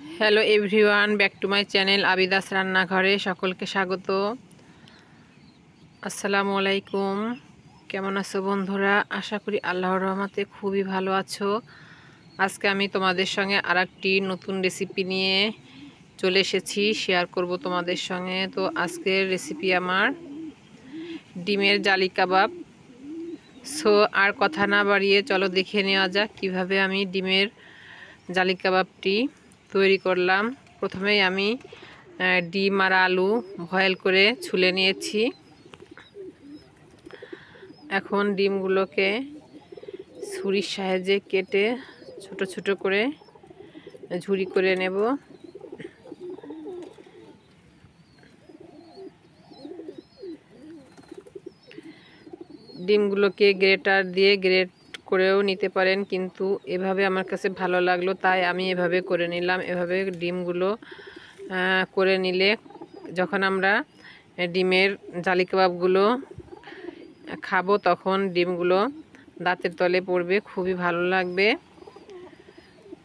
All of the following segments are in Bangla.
Hello everyone, back to my channel Abida's রান্নাঘরে সকলকে স্বাগত। আসসালামু আলাইকুম। কেমন আছো বন্ধুরা? আশা করি আল্লাহর রহমতে খুবই ভালো আছো। আজকে আমি তোমাদের সঙ্গে আরেকটি নতুন রেসিপি নিয়ে চলে এসেছি, শেয়ার করব তোমাদের সঙ্গে। তো আজকের রেসিপি আমার ডিমের জালি কাবাব। সো আর কথা না বাড়িয়ে চলো দেখে নেওয়া যাক কিভাবে আমি ডিমের জালি কাবাবটি তৈরি করলাম। প্রথমেই আমি ডিম আর আলু বয়েল করে ছুলে নিয়েছি। এখন ডিমগুলোকে ছুরির সাহায্যে কেটে ছোট ছোট করে ঝুরি করে নেব। ডিমগুলোকে গ্রেটার দিয়ে গ্রেট করেও নিতে পারেন, কিন্তু এভাবে আমার কাছে ভালো লাগলো তাই আমি এভাবে করে নিলাম। এভাবে ডিমগুলো করে নিলে যখন আমরা ডিমের জালি কাবাবগুলো খাবো তখন ডিমগুলো দাঁতের তলে পড়বে, খুবই ভালো লাগবে।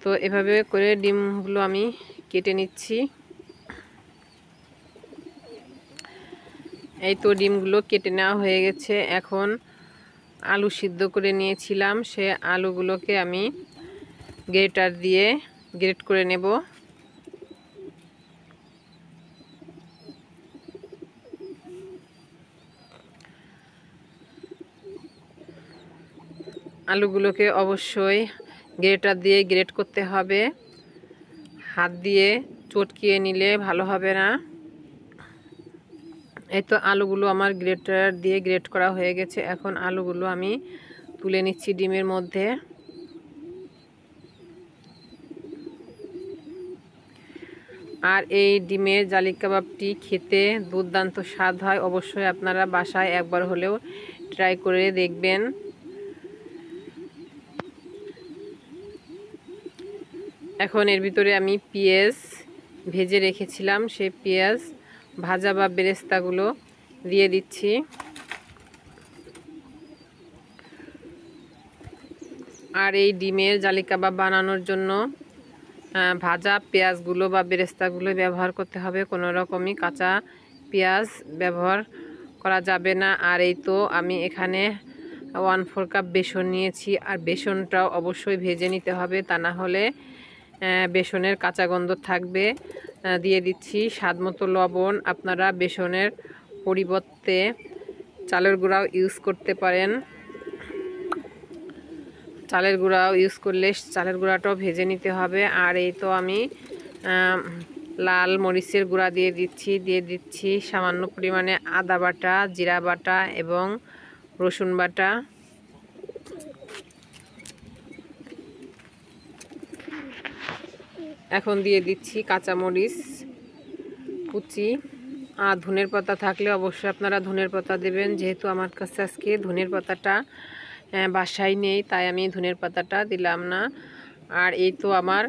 তো এভাবে করে ডিমগুলো আমি কেটে নিচ্ছি। এই তো ডিমগুলো কেটে নেওয়া হয়ে গেছে। এখন আলু সিদ্ধ করে নিয়েছিলাম, সে আলুগুলোকে আমি গ্রেটার দিয়ে গ্রেট করে নেব। আলুগুলোকে অবশ্যই গ্রেটার দিয়ে গ্রেট করতে হবে, হাত দিয়ে চটকিয়ে নিলে ভালো হবে না। এই তো আলুগুলো আমার গ্রেটার দিয়ে গ্রেট করা হয়ে গেছে। এখন আলুগুলো আমি তুলে নিচ্ছি ডিমের মধ্যে। আর এই ডিমের জালি কাবাবটি খেতে দুর্দান্ত স্বাদ হয়। অবশ্যই আপনারা বাসায় একবার হলেও ট্রাই করে দেখবেন। এখন এর ভিতরে আমি পেঁয়াজ ভেজে রেখেছিলাম, সেই পেঁয়াজ ভাজা বা বেরেস্তাগুলো দিয়ে দিচ্ছি। আর এই ডিমের জালি কাবাব বানানোর জন্য ভাজা পেঁয়াজগুলো বা বেরেস্তাগুলো ব্যবহার করতে হবে, কোনো রকমই কাঁচা পেঁয়াজ ব্যবহার করা যাবে না। আর এই তো আমি এখানে 1/4 কাপ বেসন নিয়েছি, আর বেসনটাও অবশ্যই ভেজে নিতে হবে, তা না হলে বেসনের কাঁচা গন্ধ থাকবে। দিয়ে দিচ্ছি স্বাদ মতো লবণ। আপনারা বেসনের পরিবর্তে চালের গুঁড়াও ইউজ করতে পারেন। চালের গুঁড়াও ইউজ করলে চালের গুঁড়াটাও ভেজে নিতে হবে। আর এই তো আমি লাল মরিচের গুঁড়া দিয়ে দিচ্ছি সামান্য পরিমাণে আদা বাটা, জিরা বাটা এবং রসুন বাটা। এখন দিয়ে দিচ্ছি কাঁচামরিচ কুচি। আর ধনের পাতা থাকলে অবশ্যই আপনারা ধনের পাতা দেবেন, যেহেতু আমার কাছে আজকে ধনের পাতাটা বাসায় নেই তাই আমি ধনের পাতাটা দিলাম না। আর এই তো আমার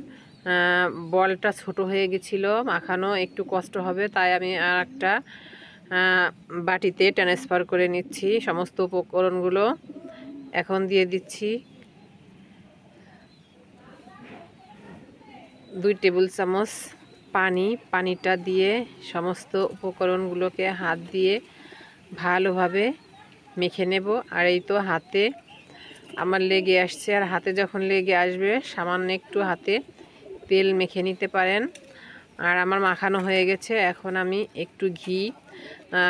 বলটা ছোট হয়ে গেছিলো, মাখানো একটু কষ্ট হবে, তাই আমি আর একটা বাটিতে ট্রান্সফার করে নিচ্ছি সমস্ত উপকরণগুলো। এখন দিয়ে দিচ্ছি 2 টেবিল চামচ পানিটা দিয়ে সমস্ত উপকরণগুলোকে হাত দিয়ে ভালোভাবে মেখে নেব। আর এই তো হাতে আমার লেগে আসছে, আর হাতে যখন লেগে আসবে সামান্য একটু হাতে তেল মেখে নিতে পারেন। আর আমার মাখানো হয়ে গেছে। এখন আমি একটু ঘি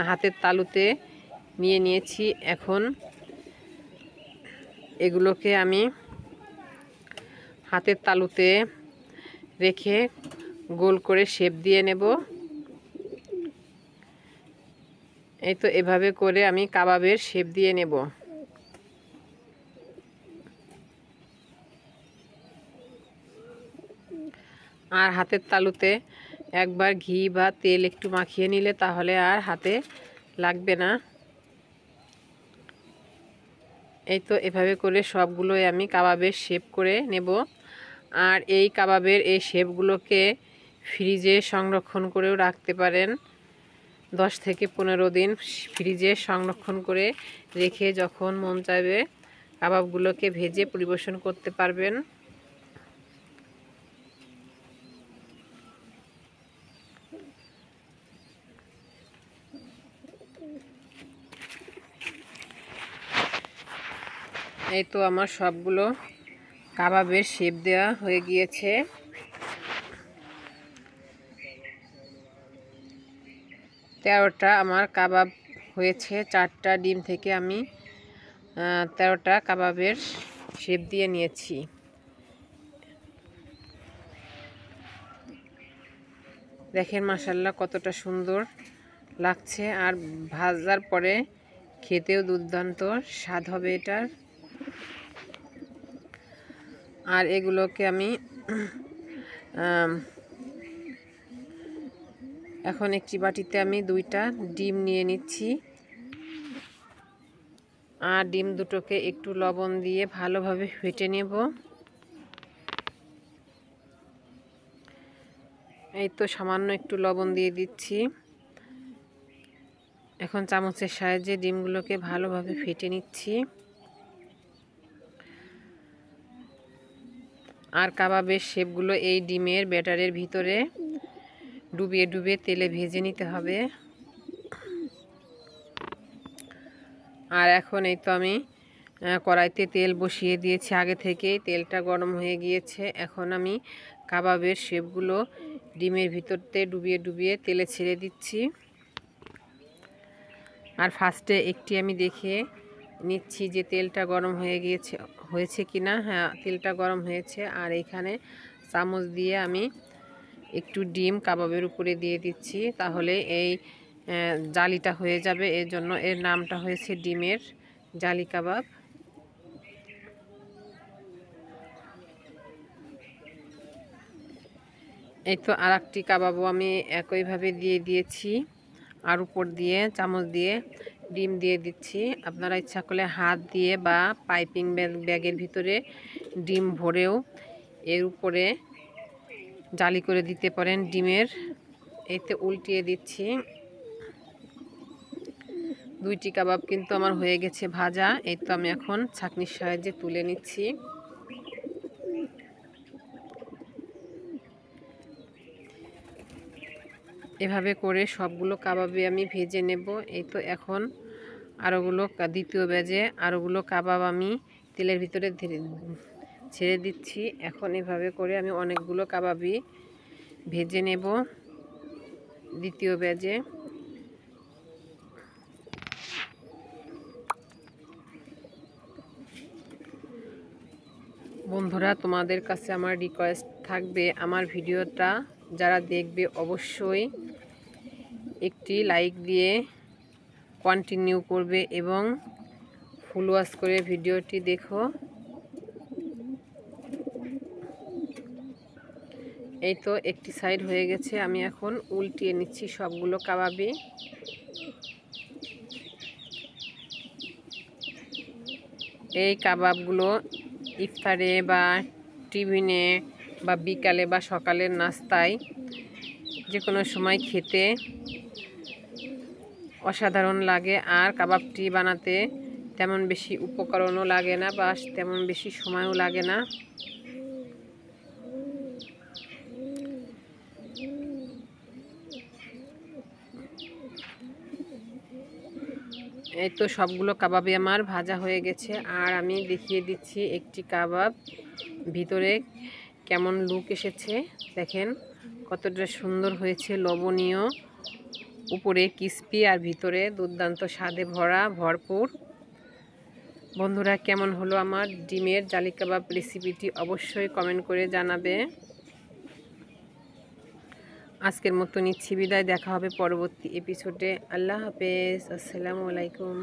হাতের তালুতে নিয়ে নিয়েছি। এখন এগুলোকে আমি হাতের তালুতে রেখে গোল করে শেপ দিয়ে নেব। এই তো এভাবে করে আমি কাবাবের শেপ দিয়ে নেব। আর হাতের তালুতে একবার ঘি বা তেল একটু মাখিয়ে নিলে তাহলে আর হাতে লাগবে না। এই তো এভাবে করে সবগুলোই আমি কাবাবের শেপ করে নেব। আর এই কাবাবের এই শেপগুলোকে ফ্রিজে সংরক্ষণ করেও রাখতে পারেন। 10 থেকে 15 দিন ফ্রিজে সংরক্ষণ করে রেখে যখন মন চাইবে কাবাবগুলোকে ভেজে পরিবেশন করতে পারবেন। এই তো আমার সবগুলো কাবাবের শেপ দেওয়া হয়ে গিয়েছে। তেরোটা আমার কাবাব হয়েছে। 4টা ডিম থেকে আমি 13টা কাবাবের শেপ দিয়ে নিয়েছি। দেখেন মাশাআল্লাহ কতটা সুন্দর লাগছে, আর ভাজার পরে খেতেও দুর্দান্ত স্বাদ হবে এটার। আর এগুলোকে আমি এখন একটি বাটিতে আমি 2টা ডিম নিয়ে নিচ্ছি, আর ডিম দুটোকে একটু লবণ দিয়ে ভালোভাবে ফেটে নেব। এই তো সামান্য একটু লবণ দিয়ে দিচ্ছি। এখন চামচের সাহায্যে ডিমগুলোকে ভালোভাবে ফেটে নিচ্ছি। আর কাবাবের শেপগুলো এই ডিমের ব্যাটারের ভিতরে ডুবিয়ে ডুবিয়ে তেলে ভেজে নিতে হবে। আর এখন এই তো আমি কড়াইতে তেল বসিয়ে দিয়েছি আগে থেকেই, তেলটা গরম হয়ে গিয়েছে। এখন আমি কাবাবের শেপগুলো ডিমের ভিতরতে ডুবিয়ে ডুবিয়ে তেলে ছেড়ে দিচ্ছি। আর ফার্স্টে একটি আমি দেখে নিচ্ছি যে তেলটা গরম হয়েছে কিনা। হ্যাঁ, তেলটা গরম হয়েছে। আর এখানে চামচ দিয়ে আমি একটু ডিম কাবাবের উপরে দিয়ে দিচ্ছি, তাহলে এই জালিটা হয়ে যাবে। এর জন্য এর নামটা হয়েছে ডিমের জালি কাবাব। এই তো আর একটি কাবাবও আমি একইভাবে দিয়ে দিয়েছি, আর উপর দিয়ে চামচ দিয়ে ডিম দিয়ে দিচ্ছি। আপনারা ইচ্ছা করলে হাত দিয়ে বা পাইপিং ব্যাগের ভিতরে ডিম ভরেও এর উপরে জালি করে দিতে পারেন ডিমের। এইতে উল্টিয়ে দিচ্ছি। 2টি কাবাব কিন্তু আমার হয়ে গেছে ভাজা। এই তো আমি এখন ছাঁকনির সাহায্যে তুলে নিচ্ছি। এভাবে করে সবগুলো কাবাবে আমি ভেজে নেব। এই তো এখন আরোগুলো দ্বিতীয় ব্যাচে আরোগুলো কাবাব আমি তেলের ভিতরে ছেড়ে দিচ্ছি। এখন এভাবে করে আমি অনেকগুলো কাবাবই ভেজে নেব দ্বিতীয় ব্যাচে। বন্ধুরা, তোমাদের কাছে আমার রিকোয়েস্ট থাকবে, আমার ভিডিওটা যারা দেখবে অবশ্যই একটি লাইক দিয়ে কন্টিনিউ করবে এবং ফুল ওয়াচ করে ভিডিওটি দেখো। এই তো একটি সাইড হয়ে গেছে, আমি এখন উল্টিয়ে নিচ্ছি সবগুলো কাবাবই। এই কাবাবগুলো ইফতারে বা টিফিনে বা বিকালে বা সকালের নাস্তায় যে কোনো সময় খেতে অসাধারণ লাগে। আর কাবাবটি বানাতে তেমন বেশি উপকরণও লাগে না বা তেমন বেশি সময়ও লাগে না। এই তো সবগুলো কাবাবই আমার ভাজা হয়ে গেছে। আর আমি দেখিয়ে দিচ্ছি একটি কাবাব ভিতরে কেমন লুক এসেছে। দেখেন কতটা সুন্দর হয়েছে, লবণীয়, উপরে ক্রিস্পি আর ভিতরে দুর্দান্ত স্বাদে ভরপুর। বন্ধুরা, কেমন হলো আমার ডিমের জালি কাবাব রেসিপিটি অবশ্যই কমেন্ট করে জানাবে। আজকের মতো নিচ্ছি বিদায়, দেখা হবে পরবর্তী এপিসোডে। আল্লাহ হাফেজ, আসসালামু আলাইকুম।